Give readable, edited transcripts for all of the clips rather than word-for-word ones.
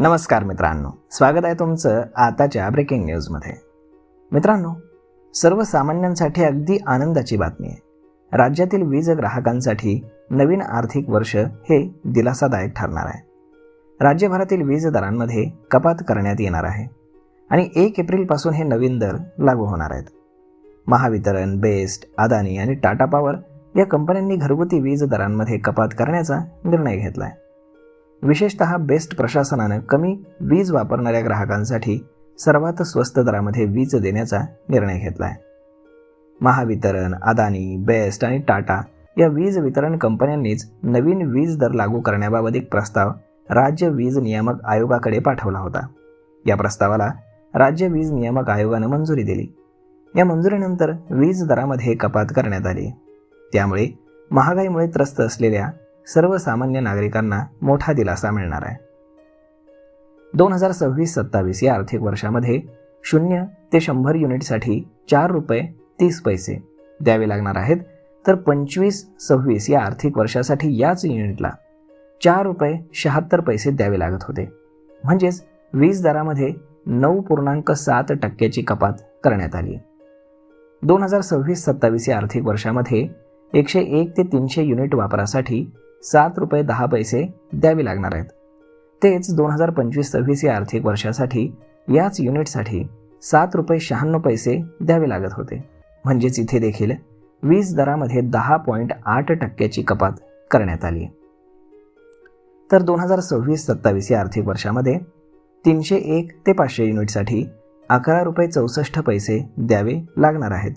नमस्कार मित्रांनो, स्वागत आहे तुमचं आताच्या ब्रेकिंग न्यूजमध्ये। मित्रांनो, सर्वसामान्यांसाठी अगदी आनंदाची बातमी आहे। राज्यातील वीज ग्राहकांसाठी नवीन आर्थिक वर्ष हे दिलासादायक ठरणार आहे। राज्यभरातील वीज दरांमध्ये कपात करण्यात येणार आहे आणि 1 एप्रिलपासून हे नवीन दर लागू होणार आहेत। महावितरण, बेस्ट, अदानी आणि टाटा पॉवर या कंपन्यांनी घरगुती वीज दरांमध्ये कपात करण्याचा निर्णय घेतला आहे। विशेषतः बेस्ट प्रशासनानं कमी वीज वापरणाऱ्या ग्राहकांसाठी सर्वात स्वस्त दरामध्ये वीज देण्याचा निर्णय घेतला आहे। महावितरण, अदानी, बेस्ट आणि टाटा या वीज वितरण कंपन्यांनीच नवीन वीज दर लागू करण्याबाबत एक प्रस्ताव राज्य वीज नियामक आयोगाकडे पाठवला होता। या प्रस्तावाला राज्य वीज नियामक आयोगानं मंजुरी दिली। या मंजुरीनंतर वीज दरामध्ये कपात करण्यात आली। त्यामुळे महागाईमुळे त्रस्त असलेल्या सर्वसामान्य नागरिकांना मोठा दिलासा मिळणार आहे। 2026-27 या आर्थिक वर्षामध्ये 0 ते 100 युनिटसाठी 4 रुपये 30 पैसे द्यावे लागणार आहेत, तर 25-26 या आर्थिक वर्षासाठी याच युनिटला 4 रुपये 76 पैसे द्यावे लागत होते। म्हणजेच वीज दरामध्ये 9.7% कपात करण्यात आली। 2026-27 या आर्थिक वर्षामध्ये 101 ते 300 युनिट वापरासाठी 7 रुपये 10 पैसे द्यावे लागणार आहेत। तेच 2025-26 या आर्थिक वर्षासाठी याच युनिटसाठी 7 रुपये 96 पैसे द्यावे लागत होते। म्हणजेच इथे देखील वीज दरामध्ये 10.8% कपात करण्यात आली। तर 2026-27 या आर्थिक वर्षामध्ये 301 ते 500 युनिटसाठी 11 रुपये 64 पैसे द्यावे लागणार आहेत,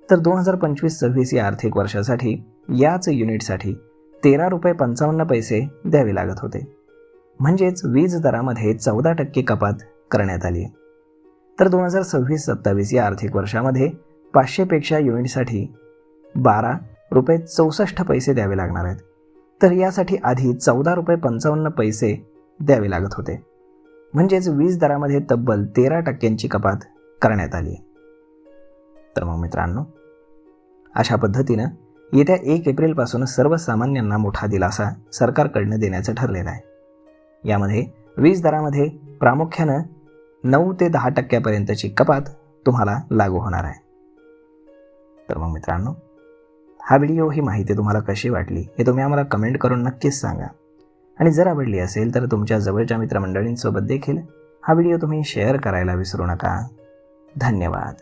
तर 2025-26 या आर्थिक वर्षासाठी याच युनिटसाठी 13 रुपये 55 पैसे द्यावे लागत होते। म्हणजेच वीज दरामध्ये 14% कपात करण्यात आली। तर 2026-27 या आर्थिक वर्षामध्ये 500 पेक्षा युनिटसाठी 12 रुपये 64 पैसे द्यावे लागणार आहेत, तर यासाठी आधी 14 रुपये 55 पैसे द्यावे लागत होते। म्हणजेच वीज दरामध्ये तब्बल 13% कपात करण्यात आली। तर मग मित्रांनो, अशा पद्धतीनं येत्या 1 एप्रिलपासून सर्वसामान्यांना मोठा दिलासा सरकारकडनं देण्याचं ठरलेलं आहे। यामध्ये वीज दरामध्ये प्रामुख्यानं 9 ते 10% कपात तुम्हाला लागू होणार आहे। तर मग मित्रांनो, हा व्हिडिओ, ही माहिती तुम्हाला कशी वाटली हे तुम्ही आम्हाला कमेंट करून नक्कीच सांगा। आणि जर आवडली असेल तर तुमच्या जवळच्या मित्रमंडळींसोबत देखील हा व्हिडिओ तुम्ही शेअर करायला विसरू नका। धन्यवाद।